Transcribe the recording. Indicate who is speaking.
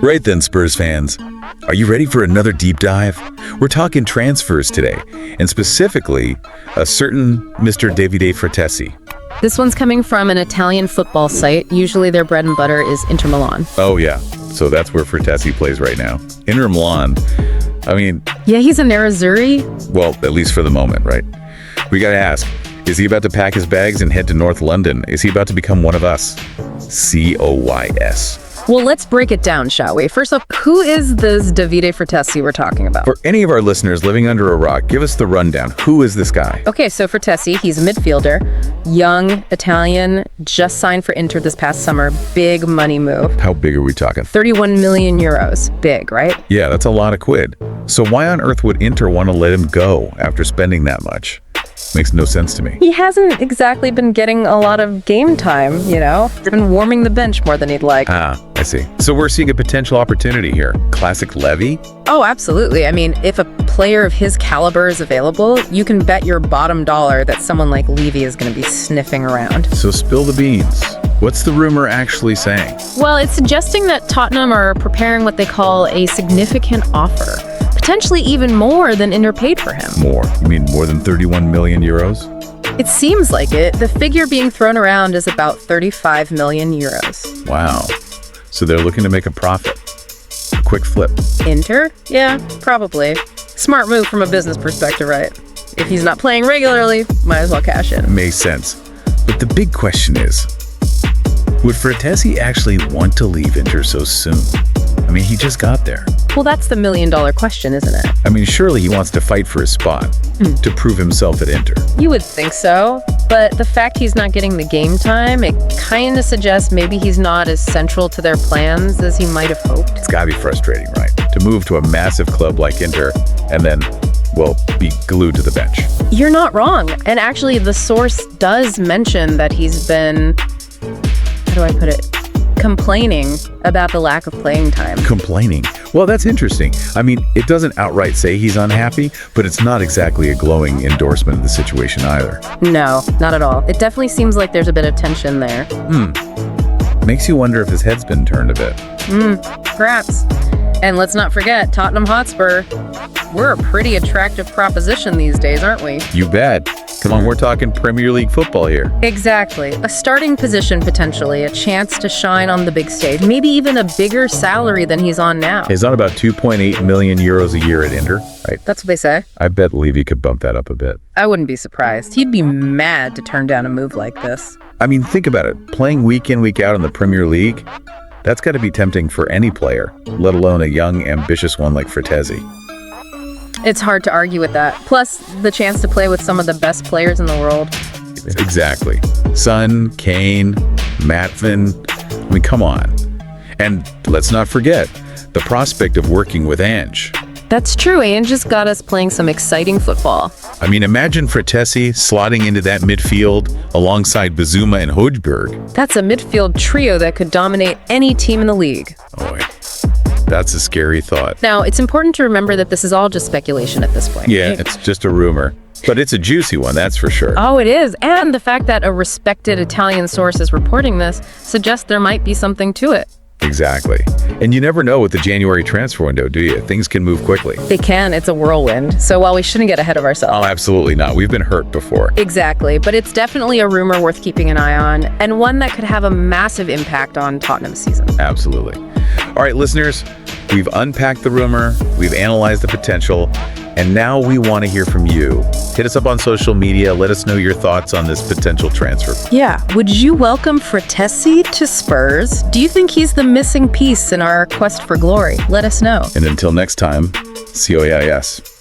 Speaker 1: Right then, Spurs fans. Are you ready for another deep dive? We're talking transfers today, and specifically, a certain Mr. Davide Frattesi.
Speaker 2: This one's coming from an Italian football site. Usually their bread and butter is Inter Milan.
Speaker 1: Oh yeah, so that's where Frattesi plays right now. Inter Milan. I mean...
Speaker 2: Yeah, he's a Nerazzurri.
Speaker 1: Well, at least for the moment, right? We gotta ask, is he about to pack his bags and head to North London? Is he about to become one of us? COYS.
Speaker 2: Well, let's break it down, shall we? First off, who is this Davide Frattesi we're talking about?
Speaker 1: For any of our listeners living under a rock, give us the rundown. Who is this guy?
Speaker 2: Okay, so Frattesi, he's a midfielder, young, Italian, just signed for Inter this past summer. Big money move.
Speaker 1: How big are we talking?
Speaker 2: 31 million euros. Big, right?
Speaker 1: Yeah, that's a lot of quid. So why on earth would Inter want to let him go after spending that much? Makes no sense to me.
Speaker 2: He hasn't exactly been getting a lot of game time, you know? He's been warming the bench more than he'd like.
Speaker 1: Ah, I see. So we're seeing a potential opportunity here. Classic Levy?
Speaker 2: Oh, absolutely. I mean, if a player of his caliber is available, you can bet your bottom dollar that someone like Levy is going to be sniffing around.
Speaker 1: So spill the beans. What's the rumor actually saying?
Speaker 2: Well, it's suggesting that Tottenham are preparing what they call a significant offer. Potentially even more than Inter paid for him.
Speaker 1: More? You mean more than 31 million euros?
Speaker 2: It seems like it. The figure being thrown around is about 35 million euros.
Speaker 1: Wow. So they're looking to make a profit. A quick flip.
Speaker 2: Inter? Yeah, probably. Smart move from a business perspective, right? If he's not playing regularly, might as well cash in.
Speaker 1: Makes sense. But the big question is, would Frattesi actually want to leave Inter so soon? I mean, he just got there.
Speaker 2: Well, that's the million-dollar question, isn't it?
Speaker 1: I mean, surely he wants to fight for his spot, to prove himself at Inter.
Speaker 2: You would think so, but the fact he's not getting the game time, it kind of suggests maybe he's not as central to their plans as he might have hoped.
Speaker 1: It's gotta be frustrating, right? To move to a massive club like Inter and then, well, be glued to the bench.
Speaker 2: You're not wrong. And actually, the source does mention that he's been, how do I put it, complaining about the lack of playing time.
Speaker 1: Complaining? Well, that's interesting. I mean, it doesn't outright say he's unhappy, but it's not exactly a glowing endorsement of the situation either.
Speaker 2: No, not at all. It definitely seems like there's a bit of tension there.
Speaker 1: Makes you wonder if his head's been turned a bit.
Speaker 2: Perhaps. And let's not forget, Tottenham Hotspur. We're a pretty attractive proposition these days, aren't we?
Speaker 1: You bet. Come on, we're talking Premier League football here.
Speaker 2: Exactly. A starting position, potentially. A chance to shine on the big stage. Maybe even a bigger salary than he's on now.
Speaker 1: He's on about 2.8 million euros a year at Inter, right?
Speaker 2: That's what they say.
Speaker 1: I bet Levy could bump that up a bit.
Speaker 2: I wouldn't be surprised. He'd be mad to turn down a move like this.
Speaker 1: I mean, think about it. Playing week in, week out in the Premier League, that's got to be tempting for any player, let alone a young, ambitious one like Frattesi.
Speaker 2: It's hard to argue with that. Plus, the chance to play with some of the best players in the world.
Speaker 1: Exactly. Son, Kane, Matvin. I mean, come on. And let's not forget the prospect of working with Ange.
Speaker 2: That's true. Ange just got us playing some exciting football.
Speaker 1: I mean, imagine Frattesi slotting into that midfield alongside Bazuma and Højbjerg.
Speaker 2: That's a midfield trio that could dominate any team in the league.
Speaker 1: Boy, that's a scary thought.
Speaker 2: Now, it's important to remember that this is all just speculation at this point.
Speaker 1: Yeah, it's just a rumor. But it's a juicy one, that's for sure.
Speaker 2: Oh, it is. And the fact that a respected Italian source is reporting this suggests there might be something to it.
Speaker 1: Exactly. And you never know with the January transfer window, do you? Things can move quickly.
Speaker 2: They can. It's a whirlwind. So while we shouldn't get ahead of ourselves.
Speaker 1: Oh, absolutely not. We've been hurt before.
Speaker 2: Exactly. But it's definitely a rumor worth keeping an eye on, and one that could have a massive impact on Tottenham's season.
Speaker 1: Absolutely. All right, listeners, we've unpacked the rumor, we've analyzed the potential, and now we want to hear from you. Hit us up on social media. Let us know your thoughts on this potential transfer.
Speaker 2: Yeah. Would you welcome Frattesi to Spurs? Do you think he's the missing piece in our quest for glory? Let us know.
Speaker 1: And until next time, COIS.